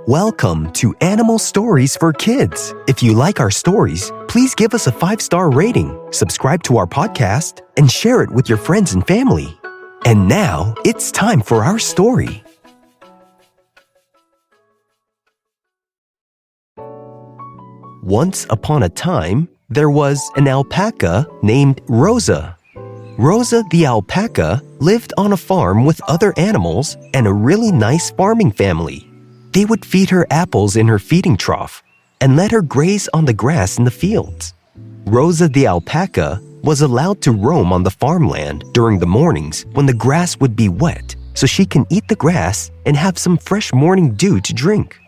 Welcome to Animal Stories for Kids. If you like our stories, please give us a 5-star rating, subscribe to our podcast, and share it with your friends and family. And now, it's time for our story. Once upon a time, there was an alpaca named Rosa. Rosa the alpaca lived on a farm with other animals and a really nice farming family. They would feed her apples in her feeding trough and let her graze on the grass in the fields. Rosa the alpaca was allowed to roam on the farmland during the mornings when the grass would be wet, so she can eat the grass and have some fresh morning dew to drink.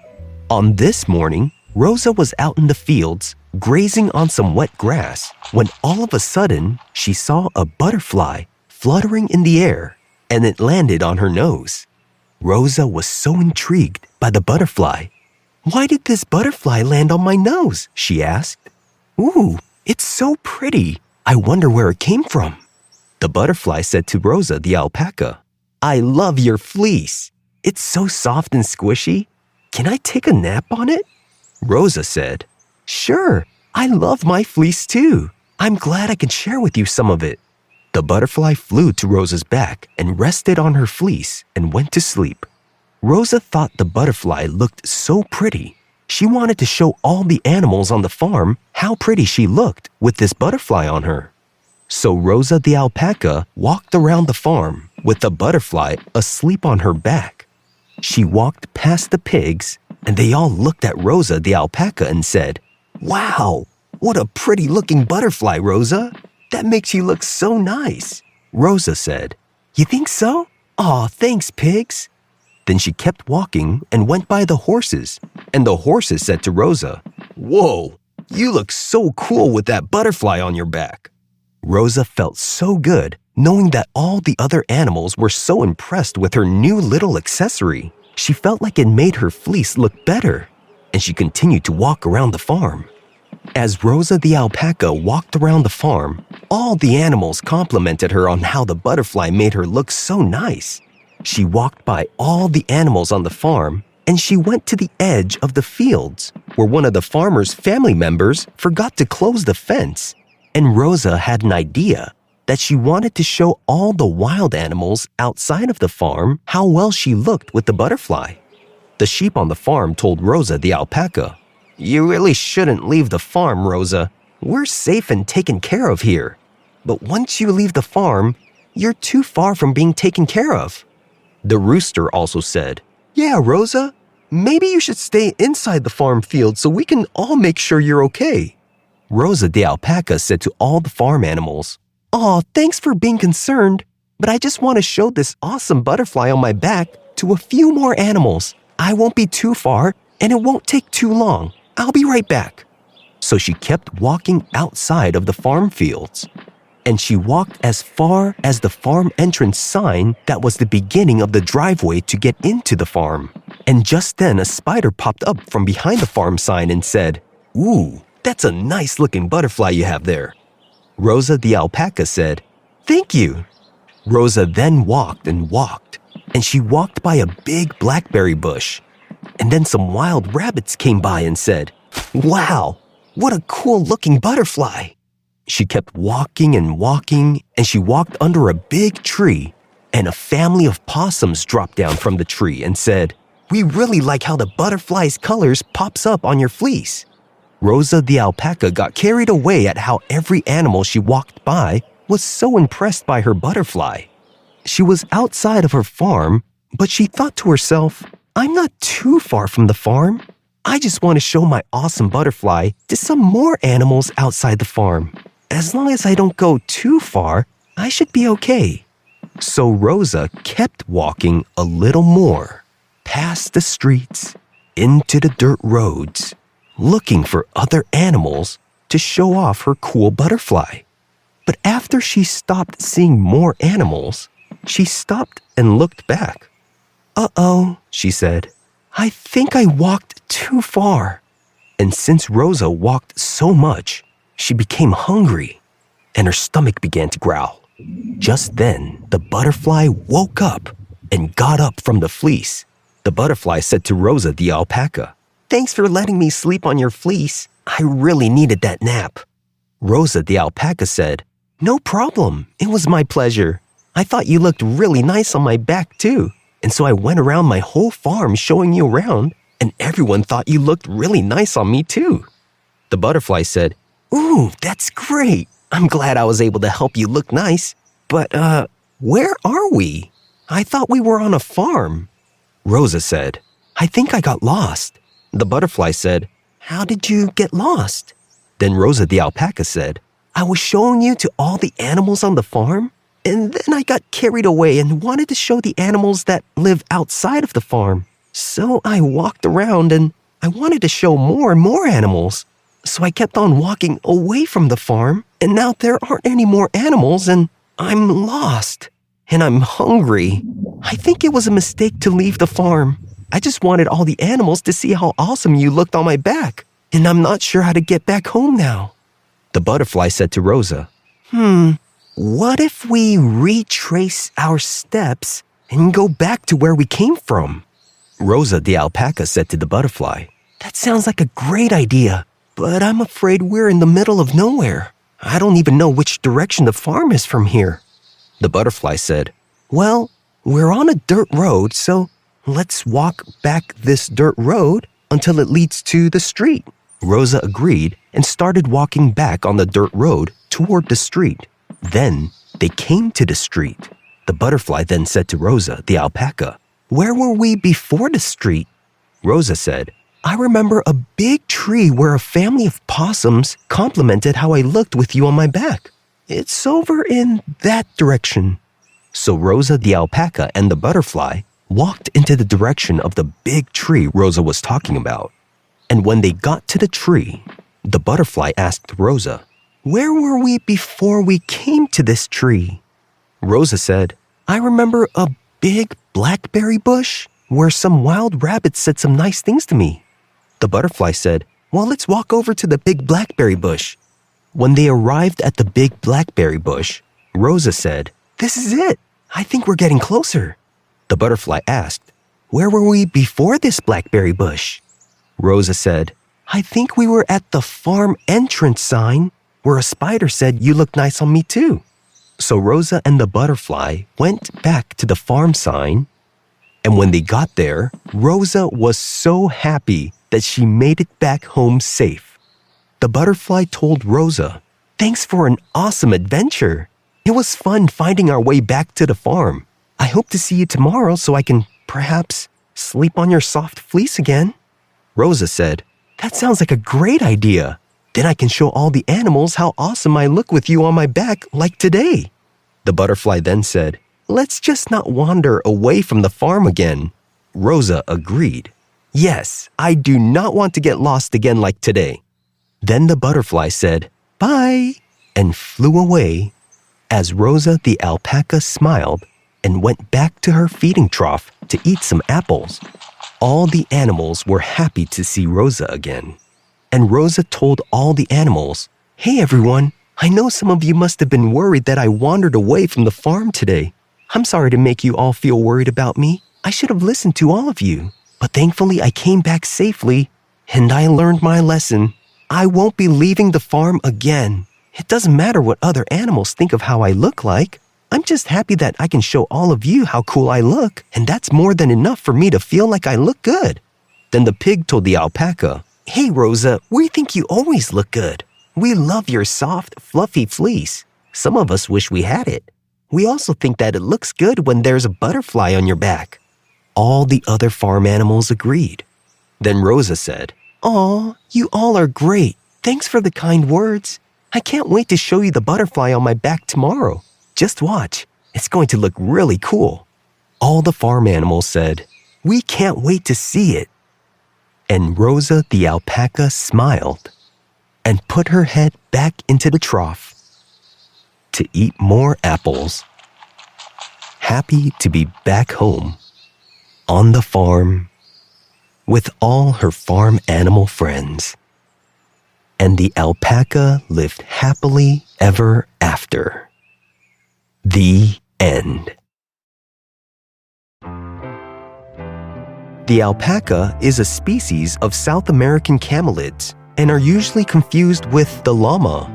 On this morning, Rosa was out in the fields grazing on some wet grass when all of a sudden she saw a butterfly fluttering in the air and it landed on her nose. Rosa was so intrigued by the butterfly. "Why did this butterfly land on my nose?" she asked. "Ooh, it's so pretty. I wonder where it came from." The butterfly said to Rosa the alpaca, "I love your fleece. It's so soft and squishy. Can I take a nap on it?" Rosa said, "Sure, I love my fleece too. I'm glad I can share with you some of it." The butterfly flew to Rosa's back and rested on her fleece and went to sleep. Rosa thought the butterfly looked so pretty. She wanted to show all the animals on the farm how pretty she looked with this butterfly on her. So Rosa the alpaca walked around the farm with the butterfly asleep on her back. She walked past the pigs, and they all looked at Rosa the alpaca and said, "Wow, what a pretty-looking butterfly, Rosa. That makes you look so nice." Rosa said, "You think so? Aw, thanks, pigs." Then she kept walking and went by the horses, and the horses said to Rosa, "Whoa, you look so cool with that butterfly on your back." Rosa felt so good knowing that all the other animals were so impressed with her new little accessory. She felt like it made her fleece look better, and she continued to walk around the farm. As Rosa the alpaca walked around the farm, all the animals complimented her on how the butterfly made her look so nice. She walked by all the animals on the farm, and she went to the edge of the fields, where one of the farmer's family members forgot to close the fence. And Rosa had an idea that she wanted to show all the wild animals outside of the farm how well she looked with the butterfly. The sheep on the farm told Rosa the alpaca, "You really shouldn't leave the farm, Rosa. We're safe and taken care of here. But once you leave the farm, you're too far from being taken care of." The rooster also said, "Yeah, Rosa, maybe you should stay inside the farm field so we can all make sure you're okay." Rosa the alpaca said to all the farm animals, "Aw, thanks for being concerned, but I just want to show this awesome butterfly on my back to a few more animals. I won't be too far, and it won't take too long. I'll be right back." So she kept walking outside of the farm fields, and she walked as far as the farm entrance sign that was the beginning of the driveway to get into the farm. And just then a spider popped up from behind the farm sign and said, "Ooh, that's a nice-looking butterfly you have there." Rosa the alpaca said, "Thank you." Rosa then walked and walked, and she walked by a big blackberry bush. And then some wild rabbits came by and said, "Wow, what a cool-looking butterfly." She kept walking and walking, and she walked under a big tree, and a family of possums dropped down from the tree and said, "We really like how the butterfly's colors pops up on your fleece." Rosa the alpaca got carried away at how every animal she walked by was so impressed by her butterfly. She was outside of her farm, but she thought to herself, "I'm not too far from the farm. I just want to show my awesome butterfly to some more animals outside the farm. As long as I don't go too far, I should be okay." So Rosa kept walking a little more, past the streets, into the dirt roads, looking for other animals to show off her cool butterfly. But after she stopped seeing more animals, she stopped and looked back. "Uh-oh," she said. "I think I walked too far." And since Rosa walked so much, she became hungry, and her stomach began to growl. Just then, the butterfly woke up and got up from the fleece, The butterfly said to Rosa the alpaca, "Thanks for letting me sleep on your fleece. I really needed that nap." Rosa the alpaca said, "No problem. It was my pleasure. I thought you looked really nice on my back too, and so I went around my whole farm showing you around, and everyone thought you looked really nice on me too." The butterfly said, "Ooh, that's great. I'm glad I was able to help you look nice. But, where are we? I thought we were on a farm." Rosa said, "I think I got lost." The butterfly said, "How did you get lost?" Then Rosa the alpaca said, "I was showing you to all the animals on the farm, and then I got carried away and wanted to show the animals that live outside of the farm. So I walked around and I wanted to show more and more animals. So I kept on walking away from the farm, and now there aren't any more animals and I'm lost. And I'm hungry. I think it was a mistake to leave the farm. I just wanted all the animals to see how awesome you looked on my back, and I'm not sure how to get back home now." The butterfly said to Rosa, "What if we retrace our steps and go back to where we came from?" Rosa the alpaca said to the butterfly, "That sounds like a great idea, but I'm afraid we're in the middle of nowhere. I don't even know which direction the farm is from here." The butterfly said, "Well, we're on a dirt road, so let's walk back this dirt road until it leads to the street." Rosa agreed and started walking back on the dirt road toward the street. Then they came to the street. The butterfly then said to Rosa the alpaca, "Where were we before the street?" Rosa said, "I remember a big tree where a family of possums complimented how I looked with you on my back. It's over in that direction." So Rosa the alpaca and the butterfly walked into the direction of the big tree Rosa was talking about. And when they got to the tree, the butterfly asked Rosa, "Where were we before we came to this tree?" Rosa said, "I remember a big blackberry bush where some wild rabbits said some nice things to me." The butterfly said, "Well, let's walk over to the big blackberry bush." When they arrived at the big blackberry bush, Rosa said, "This is it. I think we're getting closer." The butterfly asked, "Where were we before this blackberry bush?" Rosa said, "I think we were at the farm entrance sign where a spider said you look nice on me too." So Rosa and the butterfly went back to the farm sign, and when they got there, Rosa was so happy that she made it back home safe. The butterfly told Rosa, "Thanks for an awesome adventure. It was fun finding our way back to the farm. I hope to see you tomorrow so I can, perhaps, sleep on your soft fleece again." Rosa said, "That sounds like a great idea. Then I can show all the animals how awesome I look with you on my back like today." The butterfly then said, "Let's just not wander away from the farm again." Rosa agreed. "Yes, I do not want to get lost again like today." Then the butterfly said, "Bye," and flew away as Rosa the alpaca smiled and went back to her feeding trough to eat some apples. All the animals were happy to see Rosa again. And Rosa told all the animals, "Hey everyone, I know some of you must have been worried that I wandered away from the farm today. I'm sorry to make you all feel worried about me. I should have listened to all of you. But thankfully I came back safely, and I learned my lesson. I won't be leaving the farm again. It doesn't matter what other animals think of how I look like. I'm just happy that I can show all of you how cool I look, and that's more than enough for me to feel like I look good." Then the pig told the alpaca, "Hey Rosa, we think you always look good. We love your soft, fluffy fleece. Some of us wish we had it. We also think that it looks good when there's a butterfly on your back." All the other farm animals agreed. Then Rosa said, "Aw, you all are great. Thanks for the kind words. I can't wait to show you the butterfly on my back tomorrow. Just watch. It's going to look really cool." All the farm animals said, "We can't wait to see it." And Rosa the alpaca smiled and put her head back into the trough to eat more apples, happy to be back home on the farm with all her farm animal friends. And the alpaca lived happily ever after. The end. The alpaca is a species of South American camelids and are usually confused with the llama.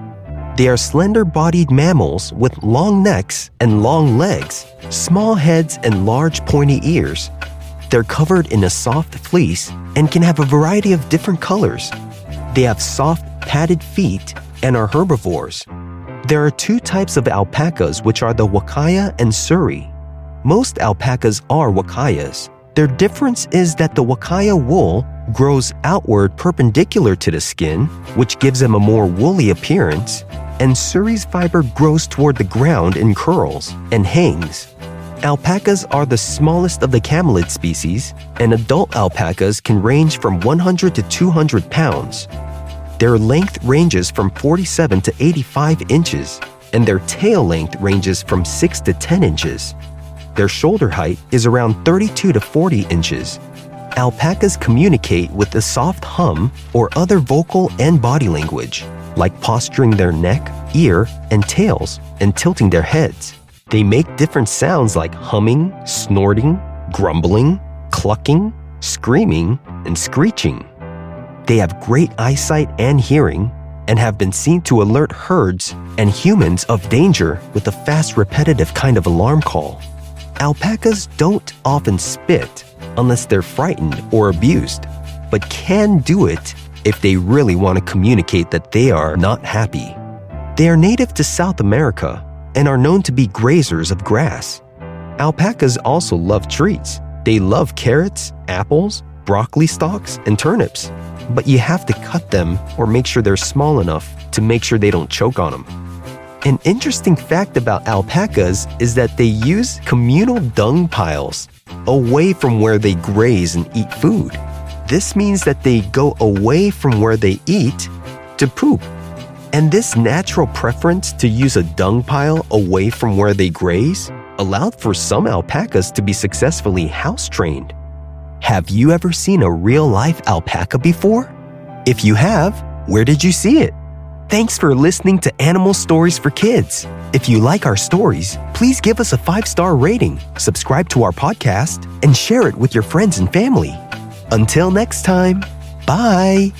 They are slender-bodied mammals with long necks and long legs, small heads and large pointy ears. They're covered in a soft fleece and can have a variety of different colors. They have soft, padded feet and are herbivores. There are two types of alpacas, which are the Wakaya and Suri. Most alpacas are Wakayas. Their difference is that the Wakaya wool grows outward perpendicular to the skin, which gives them a more woolly appearance, and Suri's fiber grows toward the ground in curls and hangs. Alpacas are the smallest of the camelid species, and adult alpacas can range from 100 to 200 pounds. Their length ranges from 47 to 85 inches, and their tail length ranges from 6 to 10 inches. Their shoulder height is around 32 to 40 inches. Alpacas communicate with a soft hum or other vocal and body language, like posturing their neck, ear, and tails and tilting their heads. They make different sounds like humming, snorting, grumbling, clucking, screaming, and screeching. They have great eyesight and hearing and have been seen to alert herds and humans of danger with a fast, repetitive kind of alarm call. Alpacas don't often spit unless they're frightened or abused, but can do it if they really want to communicate that they are not happy. They are native to South America and are known to be grazers of grass. Alpacas also love treats. They love carrots, apples, broccoli stalks, and turnips, but you have to cut them or make sure they're small enough to make sure they don't choke on them. An interesting fact about alpacas is that they use communal dung piles away from where they graze and eat food. This means that they go away from where they eat to poop. And this natural preference to use a dung pile away from where they graze allowed for some alpacas to be successfully house-trained. Have you ever seen a real-life alpaca before? If you have, where did you see it? Thanks for listening to Animal Stories for Kids. If you like our stories, please give us a 5-star rating, subscribe to our podcast, and share it with your friends and family. Until next time, bye!